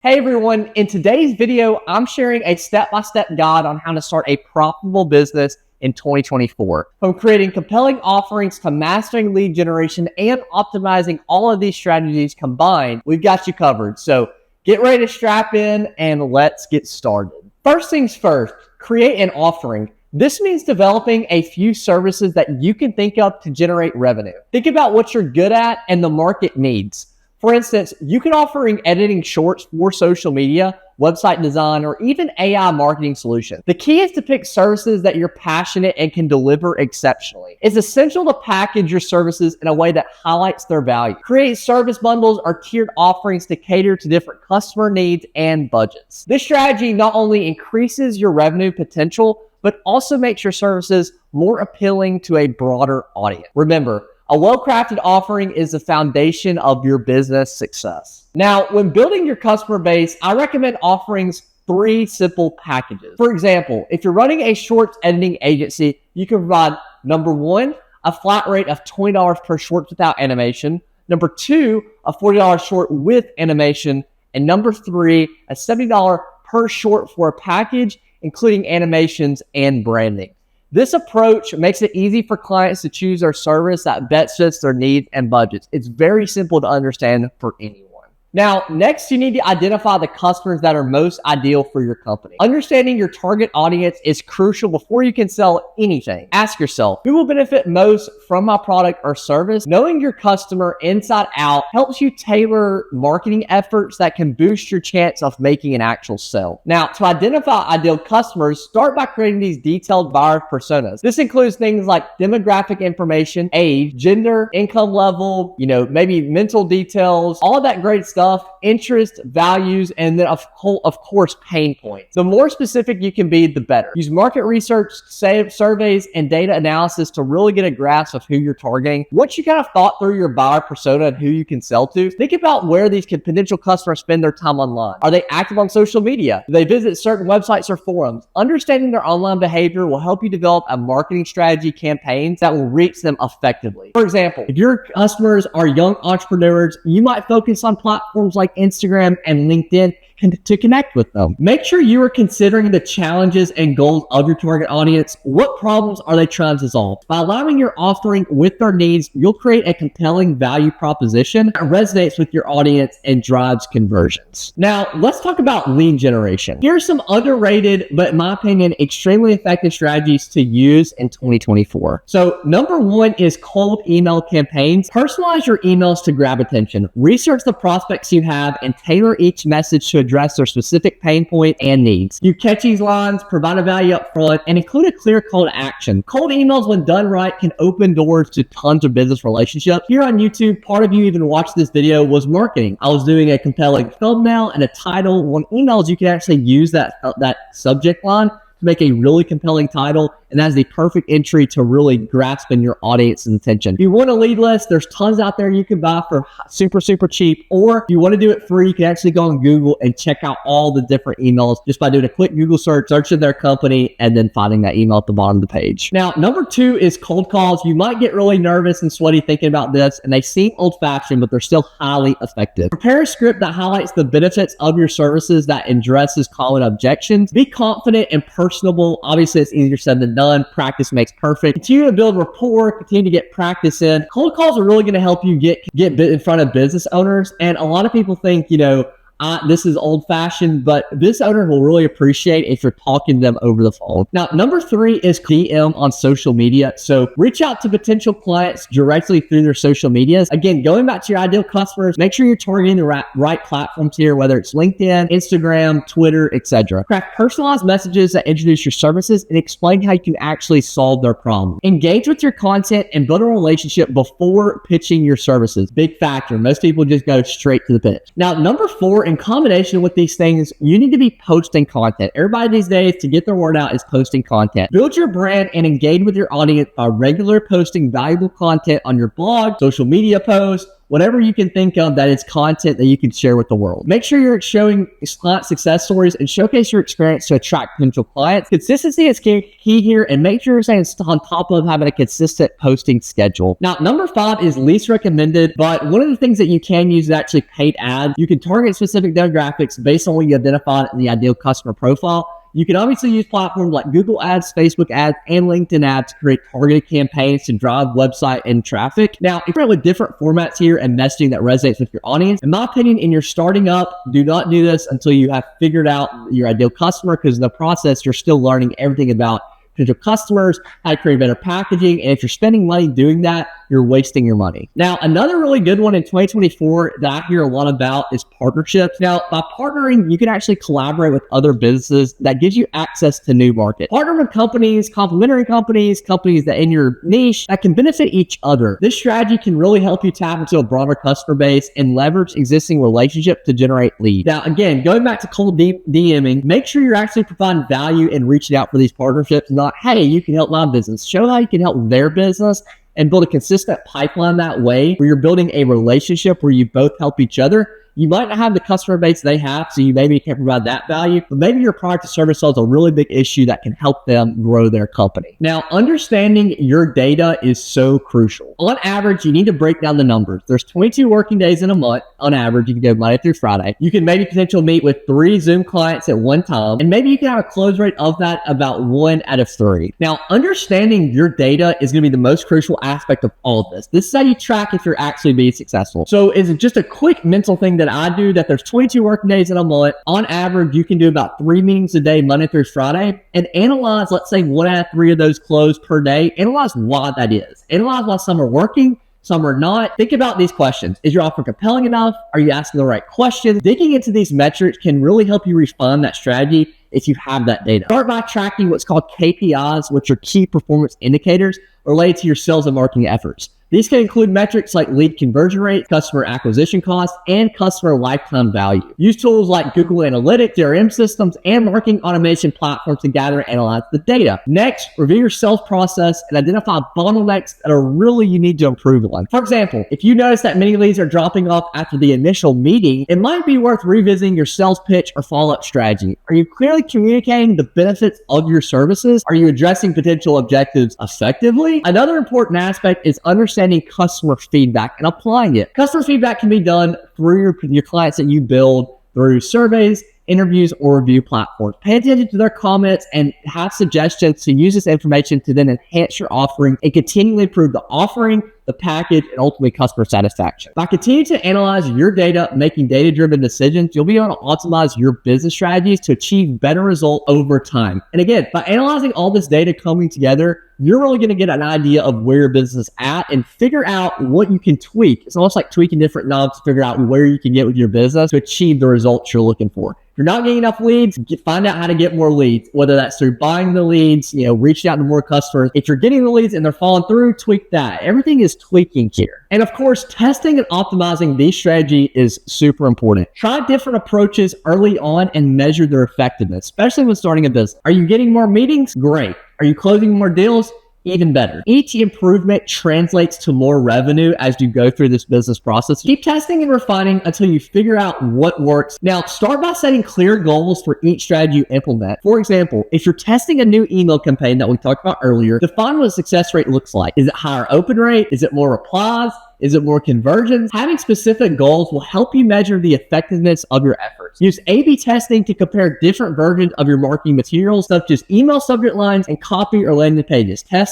Hey everyone, in today's video, I'm sharing a step-by-step guide on how to start a profitable business in 2024. From creating compelling offerings to mastering lead generation and optimizing all of these strategies combined, we've got you covered. So get ready to strap in and let's get started. First things first, create an offering. This means developing a few services that you can think of to generate revenue. Think about what you're good at and the market needs. For instance, you can offer editing shorts for social media, website design, or even AI marketing solutions. The key is to pick services that you're passionate and can deliver exceptionally. It's essential to package your services in a way that highlights their value. Create service bundles or tiered offerings to cater to different customer needs and budgets. This strategy not only increases your revenue potential, but also makes your services more appealing to a broader audience. Remember, a well-crafted offering is the foundation of your business success. Now, when building your customer base, I recommend offering 3 simple packages. For example, if you're running a shorts editing agency, you can provide number 1, a flat rate of $20 per short without animation. Number 2, a $40 short with animation. And number 3, a $70 per short for a package, including animations and branding. This approach makes it easy for clients to choose their service that best fits their needs and budgets. It's very simple to understand for anyone. Now, next, you need to identify the customers that are most ideal for your company. Understanding your target audience is crucial before you can sell anything. Ask yourself, who will benefit most from my product or service? Knowing your customer inside out helps you tailor marketing efforts that can boost your chance of making an actual sale. Now, to identify ideal customers, start by creating these detailed buyer personas. This includes things like demographic information, age, gender, income level, maybe mental details, all of that great stuff, interest, values, and then of course, pain points. The more specific you can be, the better. Use market research, surveys, and data analysis to really get a grasp of who you're targeting. Once you kind of thought through your buyer persona and who you can sell to, think about where these potential customers spend their time online. Are they active on social media? Do they visit certain websites or forums? Understanding their online behavior will help you develop a marketing strategy campaigns that will reach them effectively. For example, if your customers are young entrepreneurs, you might focus on platforms like Instagram and LinkedIn to connect with them. Make sure you are considering the challenges and goals of your target audience. What problems are they trying to solve? By aligning your offering with their needs, you'll create a compelling value proposition that resonates with your audience and drives conversions. Now, let's talk about lead generation. Here are some underrated, but in my opinion, extremely effective strategies to use in 2024. So number 1 is cold email campaigns. Personalize your emails to grab attention. Research the prospects you have and tailor each message to address their specific pain point and needs. You catch these lines, provide a value up front, and include a clear call to action. Cold emails, when done right, can open doors to tons of business relationships. Here on YouTube, part of you even watched this video was marketing. I was doing a compelling thumbnail and a title. On emails, you can actually use that subject line to make a really compelling title, and that is the perfect entry to really grasping your audience's attention. If you want a lead list, there's tons out there you can buy for super cheap, or if you want to do it free, you can actually go on Google and check out all the different emails just by doing a quick Google search, searching their company, and then finding that email at the bottom of the page. Now, number 2 is cold calls. You might get really nervous and sweaty thinking about this, and they seem old-fashioned, but they're still highly effective. Prepare a script that highlights the benefits of your services, that addresses common objections. Be confident and personable. Obviously, it's easier said than done. Practice makes perfect. Continue to build rapport, continue to get practice in. Cold calls are really going to help you get in front of business owners. And a lot of people think, this is old-fashioned, but business owners will really appreciate if you're talking to them over the phone. Now, number 3 is DM on social media. So reach out to potential clients directly through their social medias. Again, going back to your ideal customers, make sure you're targeting the right platforms here, whether it's LinkedIn, Instagram, Twitter, etc. Craft personalized messages that introduce your services and explain how you can actually solve their problem. Engage with your content and build a relationship before pitching your services. Big factor. Most people just go straight to the pitch. Now, number 4, in combination with these things, you need to be posting content. Everybody these days, to get their word out, is posting content. Build your brand and engage with your audience by regularly posting valuable content on your blog, social media posts, whatever you can think of that is content that you can share with the world. Make sure you're showing client success stories and showcase your experience to attract potential clients. Consistency is key here, and make sure you're staying on top of having a consistent posting schedule. Now, number 5 is least recommended, but one of the things that you can use is actually paid ads. You can target specific demographics based on what you identified in the ideal customer profile. You can obviously use platforms like Google Ads, Facebook Ads, and LinkedIn Ads to create targeted campaigns to drive website and traffic. Now, if you're with different formats here and messaging that resonates with your audience, in my opinion, and you're starting up, do not do this until you have figured out your ideal customer, because in the process, you're still learning everything about potential customers, how to create better packaging, and if you're spending money doing that, you're wasting your money. Now, another really good one in 2024 that I hear a lot about is partnerships. Now, by partnering, you can actually collaborate with other businesses. That gives you access to new markets. Partner with companies, complementary companies, companies that in your niche that can benefit each other. This strategy can really help you tap into a broader customer base and leverage existing relationships to generate leads. Now, again, going back to cold DMing, make sure you're actually providing value and reaching out for these partnerships, not, hey, you can help my business. Show how you can help their business and build a consistent pipeline that way, where you're building a relationship where you both help each other. You might not have the customer base they have, so you maybe can't provide that value, but maybe your product or service solves a really big issue that can help them grow their company. Now, understanding your data is so crucial. On average, you need to break down the numbers. There's 22 working days in a month. On average, you can go Monday through Friday. You can maybe potentially meet with 3 Zoom clients at one time, and maybe you can have a close rate of that about 1 out of 3. Now, understanding your data is going to be the most crucial aspect of all of this. This is how you track if you're actually being successful. So is it just a quick mental thing that I do, that there's 22 working days in a month. On average, you can do about 3 meetings a day, Monday through Friday, and analyze, let's say 1 out of 3 of those close per day. Analyze why that is. Analyze why some are working, some are not. Think about these questions. Is your offer compelling enough? Are you asking the right questions? Digging into these metrics can really help you refine that strategy if you have that data. Start by tracking what's called KPIs, which are key performance indicators related to your sales and marketing efforts. These can include metrics like lead conversion rate, customer acquisition costs, and customer lifetime value. Use tools like Google Analytics, CRM systems, and marketing automation platforms to gather and analyze the data. Next, review your sales process and identify bottlenecks that are really you need to improve on. For example, if you notice that many leads are dropping off after the initial meeting, it might be worth revisiting your sales pitch or follow-up strategy. Are you clearly communicating the benefits of your services? Are you addressing potential objectives effectively? Another important aspect is understanding customer feedback and applying it. Customer feedback can be done through your clients that you build through surveys, interviews, or review platforms. Pay attention to their comments and have suggestions to use this information to then enhance your offering and continually improve the offering, the package, and ultimately customer satisfaction. By continuing to analyze your data, making data-driven decisions, you'll be able to optimize your business strategies to achieve better results over time. And again, by analyzing all this data coming together, you're really going to get an idea of where your business is at and figure out what you can tweak. It's almost like tweaking different knobs to figure out where you can get with your business to achieve the results you're looking for. If you're not getting enough leads, find out how to get more leads, whether that's through buying the leads, reaching out to more customers. If you're getting the leads and they're falling through, tweak that. Everything is tweaking here. And of course, testing and optimizing this strategy is super important. Try different approaches early on and measure their effectiveness, especially when starting a business. Are you getting more meetings? Great. Are you closing more deals? Even better. Each improvement translates to more revenue as you go through this business process. Keep testing and refining until you figure out what works. Now, start by setting clear goals for each strategy you implement. For example, if you're testing a new email campaign that we talked about earlier, define what a success rate looks like. Is it higher open rate? Is it more replies? Is it more conversions? Having specific goals will help you measure the effectiveness of your efforts. Use A/B testing to compare different versions of your marketing materials, such as email subject lines and copy or landing pages. Test.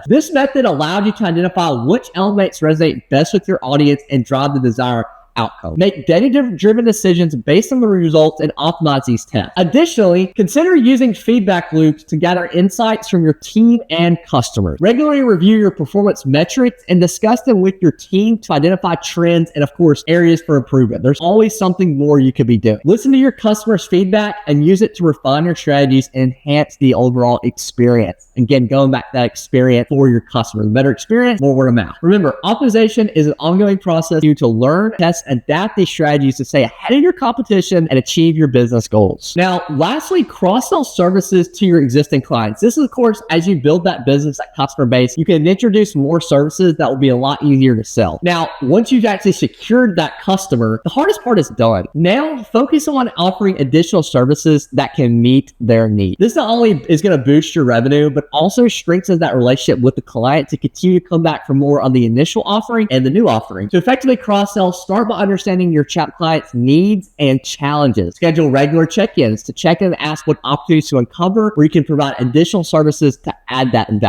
This method allows you to identify which elements resonate best with your audience and drive the desired outcome. Make data-driven decisions based on the results and optimize these tests. Additionally, consider using feedback loops to gather insights from your team and customers. Regularly review your performance metrics and discuss them with your team to identify trends and, of course, areas for improvement. There's always something more you could be doing. Listen to your customers' feedback and use it to refine your strategies and enhance the overall experience. Again, going back to that experience for your customers. Better experience, more word of mouth. Remember, optimization is an ongoing process for you to learn, test, Next, adapt these strategies to stay ahead of your competition and achieve your business goals. Now, lastly, cross-sell services to your existing clients. This is, of course, as you build that business, that customer base, you can introduce more services that will be a lot easier to sell. Now, once you've actually secured that customer, the hardest part is done. Now, focus on offering additional services that can meet their needs. This not only is going to boost your revenue, but also strengthens that relationship with the client to continue to come back for more on the initial offering and the new offering. To effectively cross-sell, start by understanding your client's needs and challenges. Schedule regular check-ins to check in and ask what opportunities to uncover where you can provide additional services to add that value.